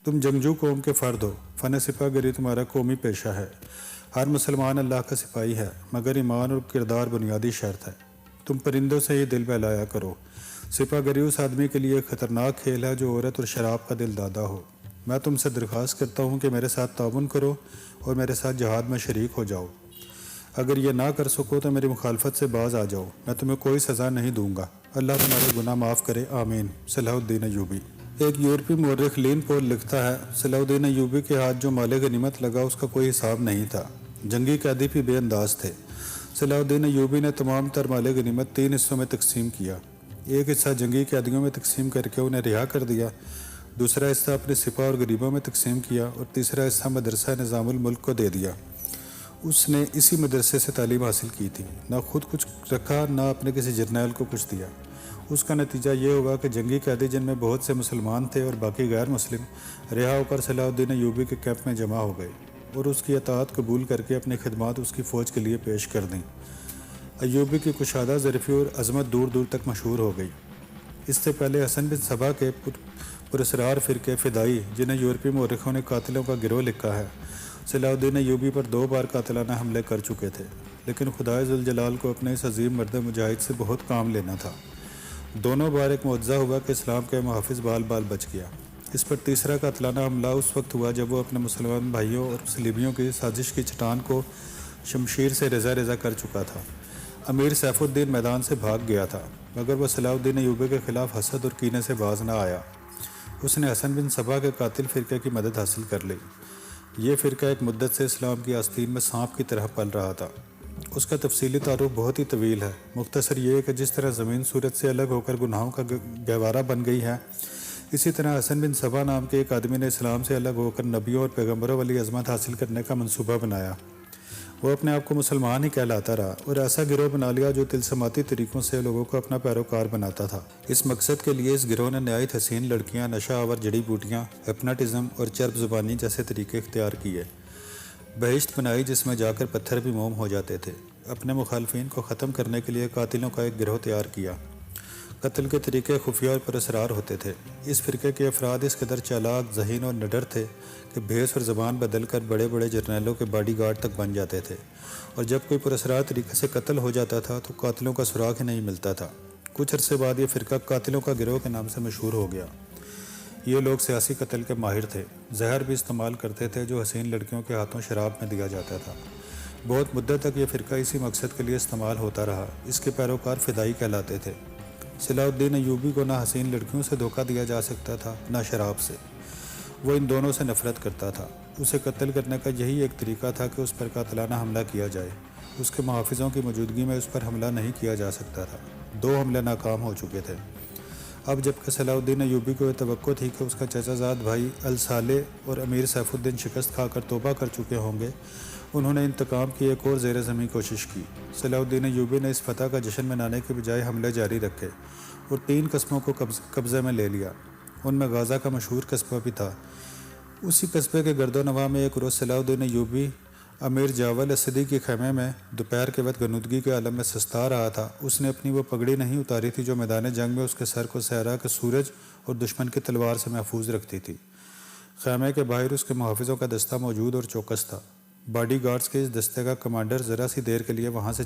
تم جنگجو قوم کے فرد ہو، فن سپاہ گری تمہارا قومی پیشہ ہے۔ ہر مسلمان اللہ کا سپاہی ہے، مگر ایمان اور کردار بنیادی شرط ہے۔ تم پرندوں سے ہی دل بہلایا کرو۔ سپاہ گری اس آدمی کے لیے ایک خطرناک کھیل ہے جو عورت اور شراب کا دل دادا ہو۔ میں تم سے درخواست کرتا ہوں کہ میرے ساتھ تعاون کرو اور میرے ساتھ جہاد میں شریک ہو جاؤ۔ اگر یہ نہ کر سکو تو میری مخالفت سے باز آ جاؤ، میں تمہیں کوئی سزا نہیں دوں گا۔ اللہ تمہارے گناہ معاف کرے، آمین۔ صلاح الدین ایوبی۔ ایک یورپی مورخ لین پول لکھتا ہے، صلاح الدین ایوبی کے ہاتھ جو مال غنیمت لگا اس کا کوئی حساب نہیں تھا۔ جنگی قیدی بھی بے انداز تھے۔ صلاح الدین ایوبی نے تمام تر مال غنیمت 3 حصوں میں تقسیم کیا۔ ایک حصہ جنگی قیدیوں میں تقسیم کر کے انہیں رہا کر دیا، دوسرا حصہ اپنے سپاہ اور غریبوں میں تقسیم کیا، اور تیسرا حصہ مدرسہ نظام الملک کو دے دیا۔ اس نے اسی مدرسے سے تعلیم حاصل کی تھی، نہ خود کچھ رکھا نہ اپنے کسی جرنیل کو کچھ دیا۔ اس کا نتیجہ یہ ہوا کہ جنگی قیدی، جن میں بہت سے مسلمان تھے اور باقی غیر مسلم، رہا ہو کر صلاح الدین ایوبی کے کیمپ میں جمع ہو گئے اور اس کی اطاعت قبول کر کے اپنی خدمات اس کی فوج کے لیے پیش کر دیں۔ ایوبی کی کشادہ ظرفی اور عظمت دور دور تک مشہور ہو گئی۔ اس سے پہلے حسن بن صبا کے پراسرار فرقے فدائی، جنہیں یورپی مورخوں نے قاتلوں کا گروہ لکھا ہے، صلاح الدین ایوبی پر 2 بار قاتلانہ حملے کر چکے تھے، لیکن خدائے ذوالجلال کو اپنے اس عظیم مرد مجاہد سے بہت کام لینا تھا۔ دونوں بار ایک معجزہ ہوا کہ اسلام کا محافظ بال بال بچ گیا۔ اس پر تیسرا قاتلانہ حملہ اس وقت ہوا جب وہ اپنے مسلمان بھائیوں اور صلیبیوں کی سازش کی چٹان کو شمشیر سے ریزہ ریزہ کر چکا تھا۔ امیر سیف الدین میدان سے بھاگ گیا تھا، مگر وہ صلاح الدین ایوبی کے خلاف حسد اور کینے سے باز نہ آیا۔ اس نے حسن بن صبا کے قاتل فرقے کی مدد حاصل کر لی۔ یہ فرقہ ایک مدت سے اسلام کی آستین میں سانپ کی طرح پل رہا تھا۔ اس کا تفصیلی تعارف بہت ہی طویل ہے۔ مختصر یہ ہے کہ جس طرح زمین سورج سے الگ ہو کر گناہوں کا گہوارہ بن گئی ہے، اسی طرح حسن بن صبا نام کے ایک آدمی نے اسلام سے الگ ہو کر نبیوں اور پیغمبروں والی عظمت حاصل کرنے کا منصوبہ بنایا۔ وہ اپنے آپ کو مسلمان ہی کہلاتا رہا اور ایسا گروہ بنا لیا جو طلسماتی طریقوں سے لوگوں کو اپنا پیروکار بناتا تھا۔ اس مقصد کے لیے اس گروہ نے نہایت حسین لڑکیاں، نشہ آور جڑی بوٹیاں، ہپناٹزم اور چرب زبانی جیسے طریقے اختیار کیے۔ بہشت بنائی جس میں جا کر پتھر بھی موم ہو جاتے تھے۔ اپنے مخالفین کو ختم کرنے کے لیے قاتلوں کا ایک گروہ تیار کیا۔ قتل کے طریقے خفیہ اور پراسرار ہوتے تھے۔ اس فرقے کے افراد اس قدر چالاک، ذہین اور نڈر تھے کہ بھیس اور زبان بدل کر بڑے بڑے جرنیلوں کے باڈی گارڈ تک بن جاتے تھے، اور جب کوئی پراسرار طریقے سے قتل ہو جاتا تھا تو قاتلوں کا سراغ ہی نہیں ملتا تھا۔ کچھ عرصے بعد یہ فرقہ قاتلوں کا گروہ کے نام سے مشہور ہو گیا۔ یہ لوگ سیاسی قتل کے ماہر تھے، زہر بھی استعمال کرتے تھے جو حسین لڑکیوں کے ہاتھوں شراب میں دیا جاتا تھا۔ بہت مدت تک یہ فرقہ اسی مقصد کے لیے استعمال ہوتا رہا۔ اس کے پیروکار فدائی کہلاتے تھے۔ صلاح الدین ایوبی کو نہ حسین لڑکیوں سے دھوکہ دیا جا سکتا تھا نہ شراب سے۔ وہ ان دونوں سے نفرت کرتا تھا۔ اسے قتل کرنے کا یہی ایک طریقہ تھا کہ اس پر قاتلانہ حملہ کیا جائے۔ اس کے محافظوں کی موجودگی میں اس پر حملہ نہیں کیا جا سکتا تھا۔ 2 حملے ناکام ہو چکے تھے۔ اب جب کہ صلاح الدین ایوبی کو یہ توقع تھی کہ اس کا چچا زاد بھائی الصالح اور امیر سیف الدین شکست کھا کر توبہ کر چکے ہوں گے، انہوں نے انتقام کی ایک اور زیر زمین کوشش کی۔ صلاح الدین ایوبی نے اس فتح کا جشن منانے کے بجائے حملے جاری رکھے اور 3 قصبوں کو قبضے میں لے لیا۔ ان میں غازہ کا مشہور قصبہ بھی تھا۔ اسی قصبے کے گرد و نواح میں ایک روز صلاح الدین ایوبی امیر جاول اسدی کے خیمے میں دوپہر کے وقت غنودگی کے عالم میں سستا رہا تھا۔ اس نے اپنی وہ پگڑی نہیں اتاری تھی جو میدان جنگ میں اس کے سر کو صحرا کے سورج اور دشمن کی تلوار سے محفوظ رکھتی تھی۔ خیمے کے باہر اس کے محافظوں کا دستہ موجود اور چوکس تھا۔ باڈی گارڈز کے اس دستے کا کمانڈر ذرا سی دیر کے لیے وہاں سے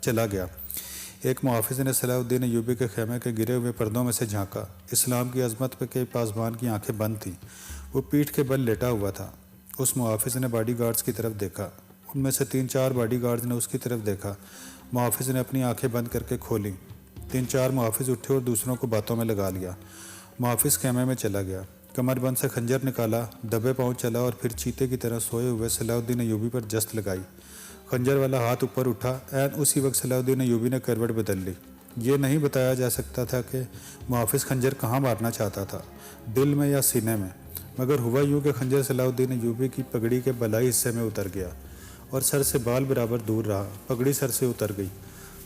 چلا گیا۔ ایک محافظ نے صلاح الدین ایوبی کے خیمے کے گرے ہوئے پردوں میں سے جھانکا۔ اسلام کی عظمت پہ کے پاسبان کی آنکھیں بند تھیں۔ وہ پیٹھ کے بل لیٹا ہوا تھا۔ اس محافظ نے باڈی گارڈز کی طرف دیکھا۔ ان میں سے 3-4 باڈی گارڈز نے اس کی طرف دیکھا۔ محافظ نے اپنی آنکھیں بند کر کے کھولیں۔ 3-4 محافظ اٹھے اور دوسروں کو باتوں میں لگا لیا۔ محافظ خیمے میں چلا گیا، کمر بند سے خنجر نکالا، دبے پاؤں چلا اور پھر چیتے کی طرح سوئے ہوئے صلاح الدین ایوبی پر جست لگائی۔ خنجر والا ہاتھ اوپر اٹھا۔ عین اسی وقت صلاح الدین ایوبی نے کروٹ بدل لی۔ یہ نہیں بتایا جا سکتا تھا کہ محافظ خنجر کہاں مارنا چاہتا تھا، دل میں یا سینے میں، مگر ہوا یوں کہ خنجر صلاح الدین ایوبی کی پگڑی کے بلائی حصے میں اتر گیا اور سر سے بال برابر دور رہا۔ پگڑی سر سے اتر گئی۔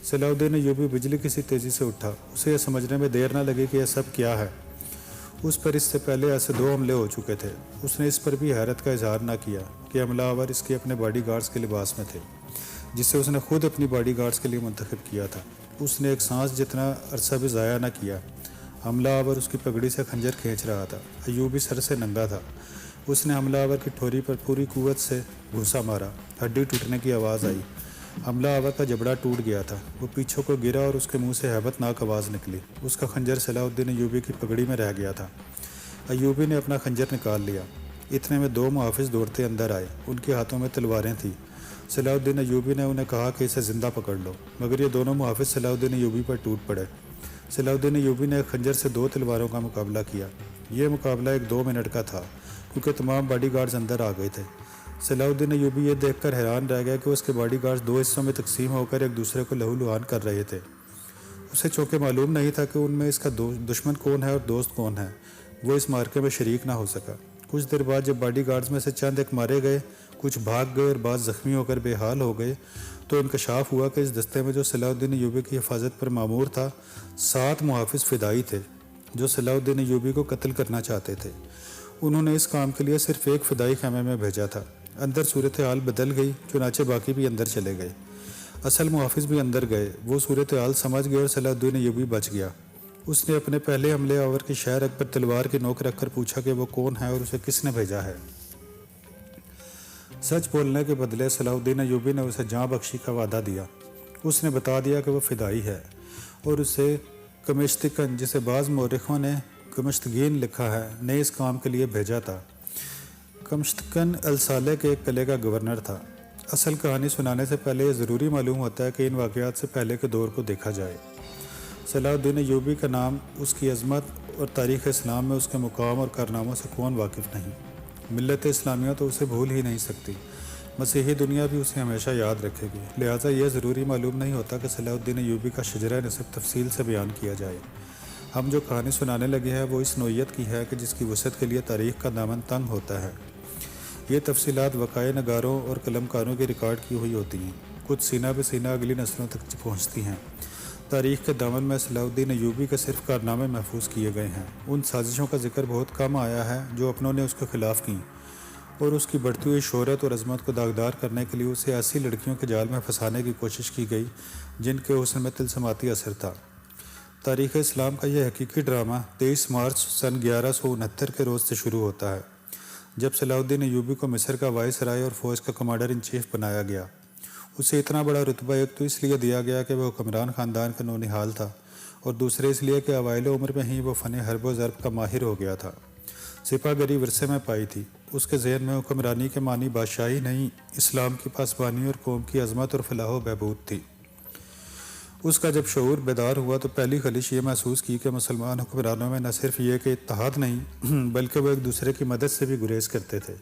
صلاح الدین ایوبی بجلی کسی تیزی سے اٹھا۔ اسے یہ سمجھنے میں دیر نہ لگی کہ یہ سب کیا ہے۔ اس پر اس سے پہلے ایسے 2 حملے ہو چکے تھے۔ اس نے اس پر بھی حیرت کا اظہار نہ کیا کہ حملہ آور اس کے اپنے باڈی گارڈز کے لباس میں تھے، جسے اس نے خود اپنی باڈی گارڈز کے لیے منتخب کیا تھا۔ اس نے ایک سانس جتنا عرصہ بھی ضائع نہ کیا۔ حملہ آور اس کی پگڑی سے خنجر کھینچ رہا تھا۔ ایوبی سر سے ننگا تھا۔ اس نے حملہ آور کی ٹھوری پر پوری قوت سے گھوسا مارا۔ ہڈی ٹوٹنے کی آواز آئی۔ حملہ آور کا جبڑا ٹوٹ گیا تھا۔ وہ پیچھے کو گرا اور اس کے منہ سے ہیبت ناک آواز نکلی۔ اس کا خنجر صلاح الدین ایوبی کی پگڑی میں رہ گیا تھا۔ ایوبی نے اپنا خنجر نکال لیا۔ اتنے میں 2 محافظ دوڑتے اندر آئے۔ ان کے ہاتھوں میں تلواریں تھیں۔ صلاح الدین ایوبی نے انہیں کہا کہ اسے زندہ پکڑ لو، مگر یہ دونوں محافظ صلاح الدین ایوبی پر ٹوٹ پڑے۔ صلاح الدین ایوبی نے ایک خنجر سے 2 تلواروں کا مقابلہ کیا۔ یہ مقابلہ 1-2 منٹ کا تھا، کیونکہ تمام باڈی گارڈز اندر آ گئے تھے۔ صلاح الدین ایوبی یہ دیکھ کر حیران رہ گیا کہ اس کے باڈی گارڈز 2 حصوں میں تقسیم ہو کر ایک دوسرے کو لہو لہان کر رہے تھے۔ اسے چونکہ معلوم نہیں تھا کہ ان میں اس کا دشمن کون ہے اور دوست کون ہے، وہ اس مارکے میں شریک نہ ہو سکا۔ کچھ دیر بعد جب باڈی گارڈز میں سے چند ایک مارے گئے، کچھ بھاگ گئے اور بعض زخمی ہو کر بے حال ہو گئے، تو انکشاف ہوا کہ اس دستے میں جو صلاح الدین ایوبی کی حفاظت پر مامور تھا، 7 محافظ فدائی تھے جو صلاح الدین ایوبی کو قتل کرنا چاہتے تھے۔ انہوں نے اس کام کے لیے صرف ایک فدائی خیمے میں بھیجا تھا۔ اندر صورتحال بدل گئی، چنانچہ باقی بھی اندر چلے گئے۔ اصل محافظ بھی اندر گئے۔ وہ صورتحال سمجھ گئے اور صلاح الدین ایوبی بچ گیا۔ اس نے اپنے پہلے حملے آور کے شہر پر تلوار کی نوک رکھ کر پوچھا کہ وہ کون ہے اور اسے کس نے بھیجا ہے۔ سچ بولنے کے بدلے صلاح الدین ایوبی نے اسے جاں بخشی کا وعدہ دیا۔ اس نے بتا دیا کہ وہ فدائی ہے اور اسے کمشتکن، جسے بعض مورخوں نے کمشتگین لکھا ہے، نے اس کام کے لیے بھیجا تھا۔ کمشتکن الصالح کے ایک قلعے کا گورنر تھا۔ اصل کہانی سنانے سے پہلے یہ ضروری معلوم ہوتا ہے کہ ان واقعات سے پہلے کے دور کو دیکھا جائے۔ صلاح الدین ایوبی کا نام، اس کی عظمت اور تاریخ اسلام میں اس کے مقام اور کارناموں سے کون واقف نہیں؟ ملت اسلامیہ تو اسے بھول ہی نہیں سکتی، مسیحی دنیا بھی اسے ہمیشہ یاد رکھے گی۔ لہٰذا یہ ضروری معلوم نہیں ہوتا کہ صلاح الدین ایوبی کا شجرہ نسب تفصیل سے بیان کیا جائے۔ ہم جو کہانی سنانے لگے ہیں وہ اس نوعیت کی ہے کہ جس کی وسعت کے لیے تاریخ کا دامن تنگ ہوتا ہے۔ یہ تفصیلات وقائع نگاروں اور قلم کاروں کی ریکارڈ کی ہوئی ہوتی ہیں، کچھ سینہ بہ سینہ اگلی نسلوں تک پہنچتی ہیں۔ تاریخ کے دامن میں صلاح الدین ایوبی کے صرف کارنامے محفوظ کیے گئے ہیں۔ ان سازشوں کا ذکر بہت کم آیا ہے جو اپنوں نے اس کے خلاف کیں، اور اس کی بڑھتی ہوئی شہرت اور عظمت کو داغدار کرنے کے لیے اسے ایسی لڑکیوں کے جال میں پھنسانے کی کوشش کی گئی جن کے حسن میں طلسماتی اثر تھا۔ تاریخ اسلام کا یہ حقیقی ڈرامہ 23 مارچ سن 1169 کے روز سے شروع ہوتا ہے، جب صلاح الدین ایوبی کو مصر کا وائس رائے اور فوج کا کمانڈر ان چیف بنایا گیا۔ اسے اتنا بڑا رتبہ ایک تو اس لیے دیا گیا کہ وہ حکمران خاندان کا نونہال تھا، اور دوسرے اس لیے کہ اوائل عمر میں ہی وہ فن حرب و ضرب کا ماہر ہو گیا تھا۔ سپہ گری ورثے میں پائی تھی۔ اس کے ذہن میں حکمرانی کے معنی بادشاہی نہیں، اسلام کی پاسبانی اور قوم کی عظمت اور فلاح و بہبود تھی۔ اس کا جب شعور بیدار ہوا تو پہلی خلش یہ محسوس کی کہ مسلمان حکمرانوں میں نہ صرف یہ کہ اتحاد نہیں، بلکہ وہ ایک دوسرے کی مدد سے بھی گریز کرتے تھے۔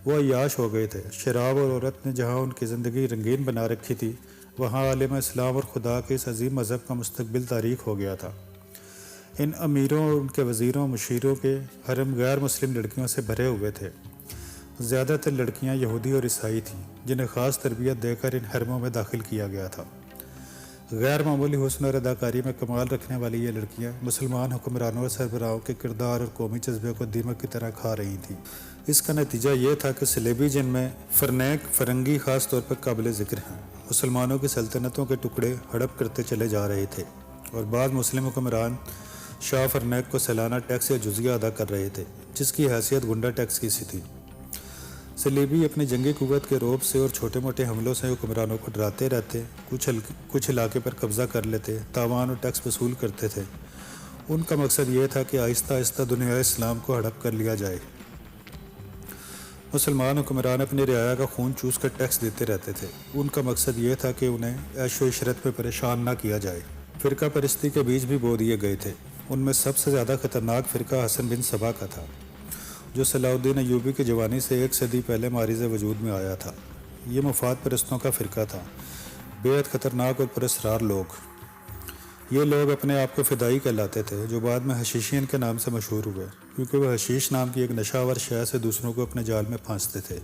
وہ عیاش ہو گئے تھے۔ شراب اور عورت نے جہاں ان کی زندگی رنگین بنا رکھی تھی، وہاں عالم اسلام اور خدا کے اس عظیم مذہب کا مستقبل تاریک ہو گیا تھا۔ ان امیروں اور ان کے وزیروں مشیروں کے حرم غیر مسلم لڑکیوں سے بھرے ہوئے تھے۔ زیادہ تر لڑکیاں یہودی اور عیسائی تھیں، جنہیں خاص تربیت دے کر ان حرموں میں داخل کیا گیا تھا۔ غیر معمولی حسن اور اداکاری میں کمال رکھنے والی یہ لڑکیاں مسلمان حکمرانوں اور سربراہوں کے کردار اور قومی جذبے کو دیمک کی طرح کھا رہی تھیں۔ اس کا نتیجہ یہ تھا کہ صلیبی جن میں فرنیک فرنگی خاص طور پر قابل ذکر ہیں، مسلمانوں کی سلطنتوں کے ٹکڑے ہڑپ کرتے چلے جا رہے تھے، اور بعض مسلم حکمران شاہ فرنیک کو سالانہ ٹیکس یا جزیہ ادا کر رہے تھے، جس کی حیثیت گنڈا ٹیکس کی سی تھی۔ صلیبی اپنی جنگی قوت کے رعب سے اور چھوٹے موٹے حملوں سے حکمرانوں کو ڈراتے رہتے، کچھ علاقے پر قبضہ کر لیتے، تاوان اور ٹیکس وصول کرتے تھے۔ ان کا مقصد یہ تھا کہ آہستہ آہستہ دنیا اسلام کو ہڑپ کر لیا جائے۔ مسلمان حکمران اپنی رعایا کا خون چوس کر ٹیکس دیتے رہتے تھے۔ ان کا مقصد یہ تھا کہ انہیں عیش و عشرت میں پریشان نہ کیا جائے۔ فرقہ پرستی کے بیج بھی بو دیے گئے تھے۔ ان میں سب سے زیادہ خطرناک فرقہ حسن بن صبا کا تھا، جو صلاح الدین ایوبی کی جوانی سے 1 صدی پہلے معرض وجود میں آیا تھا۔ یہ مفاد پرستوں کا فرقہ تھا، بےحد خطرناک اور پراسرار لوگ۔ یہ لوگ اپنے آپ کو فدائی کہلاتے تھے، جو بعد میں حشیشین کے نام سے مشہور ہوئے، کیونکہ وہ حشیش نام کی ایک نشہ آور شے سے دوسروں کو اپنے جال میں پھانستے تھے۔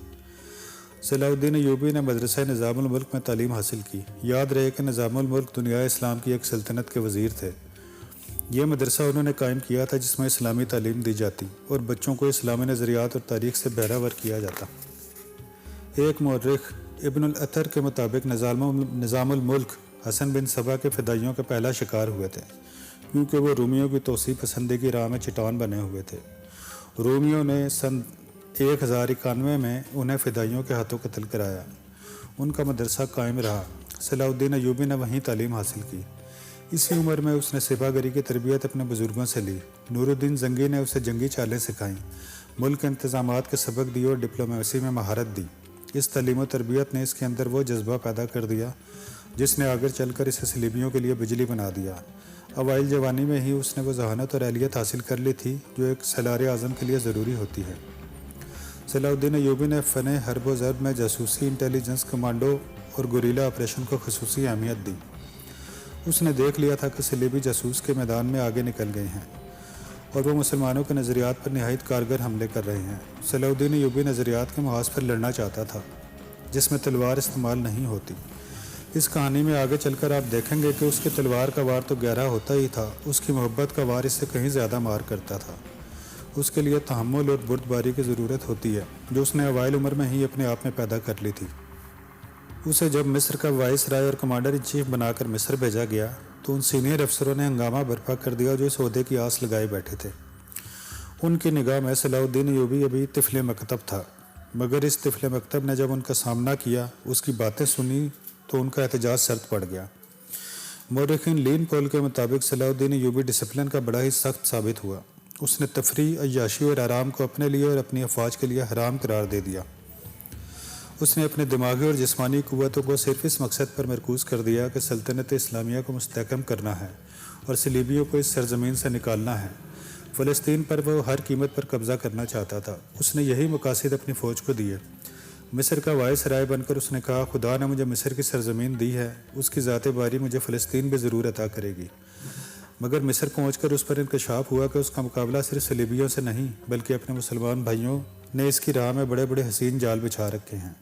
صلاح الدین ایوبی نے مدرسہ نظام الملک میں تعلیم حاصل کی۔ یاد رہے کہ نظام الملک دنیا اسلام کی ایک سلطنت کے وزیر تھے۔ یہ مدرسہ انہوں نے قائم کیا تھا جس میں اسلامی تعلیم دی جاتی اور بچوں کو اسلامی نظریات اور تاریخ سے بہرہ کیا جاتا۔ ایک مورخ ابن الاثر کے مطابق نظام الملک حسن بن صبا کے فدائیوں کے پہلا شکار ہوئے تھے، کیونکہ وہ رومیوں کی توسیع پسندی کی راہ میں چٹان بنے ہوئے تھے۔ رومیوں نے سن 1091 میں انہیں فدائیوں کے ہاتھوں قتل کرایا۔ ان کا مدرسہ قائم رہا۔ صلاح الدین ایوبی نے وہیں تعلیم حاصل کی۔ اسی عمر میں اس نے سپاہ گری کی تربیت اپنے بزرگوں سے لی۔ نور الدین زنگی نے اسے جنگی چالیں سکھائیں، ملک کے انتظامات کے سبق دیے اور ڈپلومیسی میں مہارت دی۔ اس تعلیم و تربیت نے اس کے اندر وہ جذبہ پیدا کر دیا جس نے آگے چل کر اسے صلیبیوں کے لیے بجلی بنا دیا۔ اوائل جوانی میں ہی اس نے وہ ذہانت اور اہلیت حاصل کر لی تھی جو ایک سالار اعظم کے لیے ضروری ہوتی ہے۔ صلاح الدین ایوبی نے فن حرب و ضرب میں جاسوسی، انٹیلیجنس، کمانڈو اور گوریلا آپریشن کو خصوصی اہمیت دی۔ اس نے دیکھ لیا تھا کہ صلیبی جاسوس کے میدان میں آگے نکل گئے ہیں اور وہ مسلمانوں کے نظریات پر نہایت کارگر حملے کر رہے ہیں۔ صلاح الدین ایوبی نظریات کے محاذ پر لڑنا چاہتا تھا جس میں تلوار استعمال نہیں ہوتی۔ اس کہانی میں آگے چل کر آپ دیکھیں گے کہ اس کے تلوار کا وار تو گہرا ہوتا ہی تھا، اس کی محبت کا وار اس سے کہیں زیادہ مار کرتا تھا۔ اس کے لیے تحمل اور بردباری کی ضرورت ہوتی ہے جو اس نے اوائل عمر میں ہی اپنے آپ میں پیدا کر لی تھی۔ اسے جب مصر کا وائس رائے اور کمانڈر ان چیف بنا کر مصر بھیجا گیا تو ان سینئر افسروں نے ہنگامہ برپا کر دیا جو اس عہدے کی آس لگائے بیٹھے تھے۔ ان کی نگاہ میں صلاح الدین ایوبی ابھی طفل مکتب تھا، مگر اس طفل مکتب نے جب ان کا سامنا کیا، اس کی باتیں سنی تو ان کا احتجاج سرد پڑ گیا۔ مورخین لین پول کے مطابق صلاح الدین ایوبی ڈسپلن کا بڑا ہی سخت ثابت ہوا۔ اس نے تفریح، عیاشی اور آرام کو اپنے لیے اور اپنی افواج کے لیے حرام قرار دے دیا۔ اس نے اپنے دماغی اور جسمانی قوتوں کو صرف اس مقصد پر مرکوز کر دیا کہ سلطنت اسلامیہ کو مستحکم کرنا ہے اور صلیبیوں کو اس سرزمین سے نکالنا ہے۔ فلسطین پر وہ ہر قیمت پر قبضہ کرنا چاہتا تھا۔ اس نے یہی مقاصد اپنی فوج کو دیے۔ مصر کا وائس رائے بن کر اس نے کہا، خدا نے مجھے مصر کی سرزمین دی ہے، اس کی ذات باری مجھے فلسطین بھی ضرور عطا کرے گی۔ مگر مصر پہنچ کر اس پر انکشاف ہوا کہ اس کا مقابلہ صرف صلیبیوں سے نہیں بلکہ اپنے مسلمان بھائیوں نے اس کی راہ میں بڑے بڑے حسین جال بچھا رکھے ہیں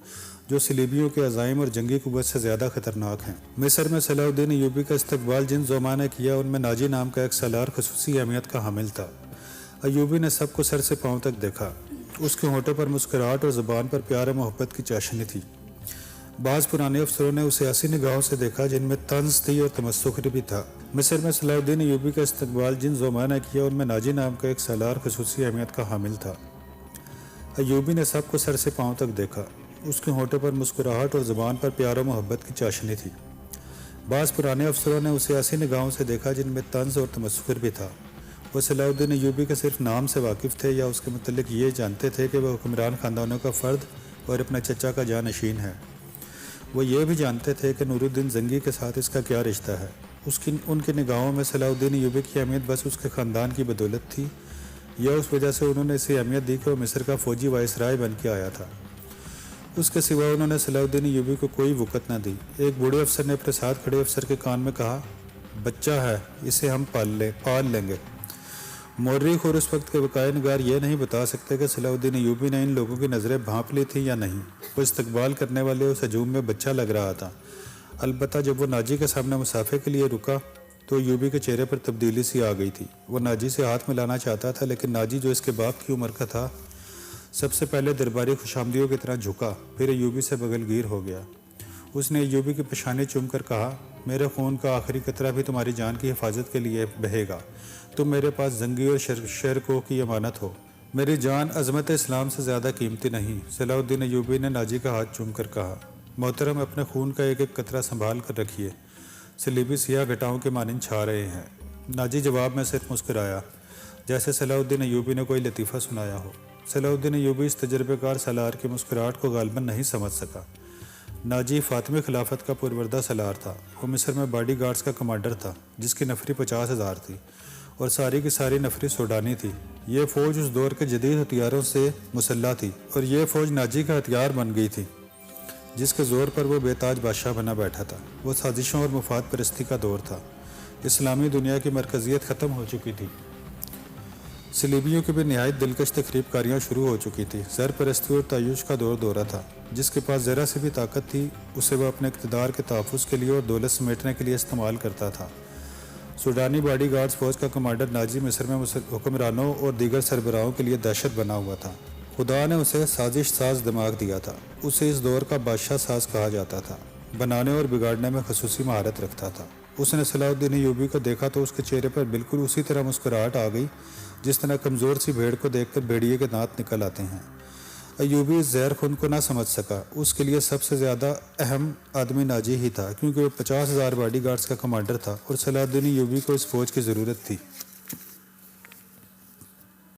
جو صلیبیوں کے عزائم اور جنگی قوت سے زیادہ خطرناک ہیں۔ مصر میں صلاح الدین ایوبی کا استقبال جن زعماء نے کیا ان میں ناجی نام کا ایک سالار خصوصی اہمیت کا حامل تھا۔ ایوبی نے سب کو سر سے پاؤں تک دیکھا۔ اس کے ہونٹوں پر مسکراہٹ اور زبان پر پیار و محبت کی چاشنی تھی۔ بعض پرانے افسروں نے اسے ایسی نگاہوں سے دیکھا جن میں طنز تھی اور تمسخر بھی تھا۔ مصر میں صلاح الدین ایوبی کا استقبال جن زعماء نے کیا ان میں ناجی نام کا ایک سالار خصوصی اہمیت کا حامل تھا۔ ایوبی نے سب کو سر سے پاؤں تک دیکھا۔ اس کے ہونٹوں پر مسکراہٹ اور زبان پر پیار و محبت کی چاشنی تھی۔ بعض پرانے افسروں نے اسے ایسی نگاہوں سے دیکھا جن میں طنز اور تمسخر بھی تھا۔ وہ صلاح الدین ایوبی کے صرف نام سے واقف تھے یا اس کے متعلق یہ جانتے تھے کہ وہ حکمران خاندانوں کا فرد اور اپنے چچا کا جانشین ہے۔ وہ یہ بھی جانتے تھے کہ نور الدین زنگی کے ساتھ اس کا کیا رشتہ ہے۔ ان کی نگاہوں میں صلاح الدین ایوبی کی اہمیت بس اس کے خاندان کی بدولت تھی یا اس وجہ سے انہوں نے اسے اہمیت دی کہ وہ مصر کا فوجی وائس رائے بن کے آیا تھا۔ اس کے سوا انہوں نے صلاح الدین ایوبی کو کوئی وقت نہ دی۔ ایک بوڑھے افسر نے اپنے ساتھ کھڑے افسر کے کان میں کہا، بچہ ہے، اسے ہم پال لیں گے۔ مورخ اور اس وقت کے وقائع نگار یہ نہیں بتا سکتے کہ صلاح الدین ایوبی نے ان لوگوں کی نظریں بھانپ لی تھی یا نہیں۔ وہ استقبال کرنے والے اس ہجوم میں بچہ لگ رہا تھا۔ البتہ جب وہ ناجی کے سامنے مسافے کے لیے رکا تو ایوبی کے چہرے پر تبدیلی سی آ گئی تھی۔ وہ ناجی سے ہاتھ ملانا چاہتا تھا لیکن ناجی جو اس کے باپ کی عمر کا تھا سب سے پہلے درباری خوشامدیوں کی طرح جھکا، پھر ایوبی سے بغل گیر ہو گیا۔ اس نے ایوبی کی پیشانی چوم کر کہا، میرے خون کا آخری قطرہ بھی تمہاری جان کی حفاظت کے لیے بہے گا۔ تم میرے پاس زنگی اور شرکو کی امانت ہو۔ میری جان عظمت اسلام سے زیادہ قیمتی نہیں۔ صلاح الدین ایوبی نے ناجی کا ہاتھ چوم کر کہا، محترم اپنے خون کا ایک ایک قطرہ سنبھال کر رکھیے، صلیبی سیاہ گھٹاؤں کے مانند چھا رہے ہیں۔ ناجی جواب میں صرف مسکرایا جیسے صلاح الدین ایوبی نے کوئی لطیفہ سنایا ہو۔ صلاح الدین ایوبی اس تجربے کار سالار کی مسکراہٹ کو غالباً نہیں سمجھ سکا۔ ناجی فاطمی خلافت کا پروردہ سالار تھا۔ وہ مصر میں باڈی گارڈز کا کمانڈر تھا جس کی نفری 50,000 تھی اور ساری کی ساری نفری سوڈانی تھی۔ یہ فوج اس دور کے جدید ہتھیاروں سے مسلح تھی اور یہ فوج ناجی کا ہتھیار بن گئی تھی جس کے زور پر وہ بے تاج بادشاہ بنا بیٹھا تھا۔ وہ سازشوں اور مفاد پرستی کا دور تھا۔ اسلامی دنیا کی مرکزیت ختم ہو چکی تھی۔ صلیبیوں کی بھی نہایت دلکش تخریب کاریاں شروع ہو چکی تھی۔ زر پرستی اور تعیش کا دورہ تھا۔ جس کے پاس ذرا سے بھی طاقت تھی اسے وہ اپنے اقتدار کے تحفظ کے لیے اور دولت سمیٹنے کے لیے استعمال کرتا تھا۔ سوڈانی باڈی گارڈز فوج کا کمانڈر ناجی مصر میں حکمرانوں اور دیگر سربراہوں کے لیے دہشت بنا ہوا تھا۔ خدا نے اسے سازش ساز دماغ دیا تھا۔ اسے اس دور کا بادشاہ ساز کہا جاتا تھا۔ بنانے اور بگاڑنے میں خصوصی مہارت رکھتا تھا اس نے صلاح الدین ایوبی کو دیکھا تو اس کے چہرے پر بالکل اسی طرح مسکراہٹ آ گئی جس طرح کمزور سی بھیڑ کو دیکھ کر بھیڑیے کے دانت نکل آتے ہیں۔ ایوبی اس زہر خون کو نہ سمجھ سکا۔ اس کے لیے سب سے زیادہ اہم آدمی ناجی ہی تھا، کیونکہ وہ 50,000 باڈی گارڈز کا کمانڈر تھا اور صلاح الدین ایوبی کو اس فوج کی ضرورت تھی۔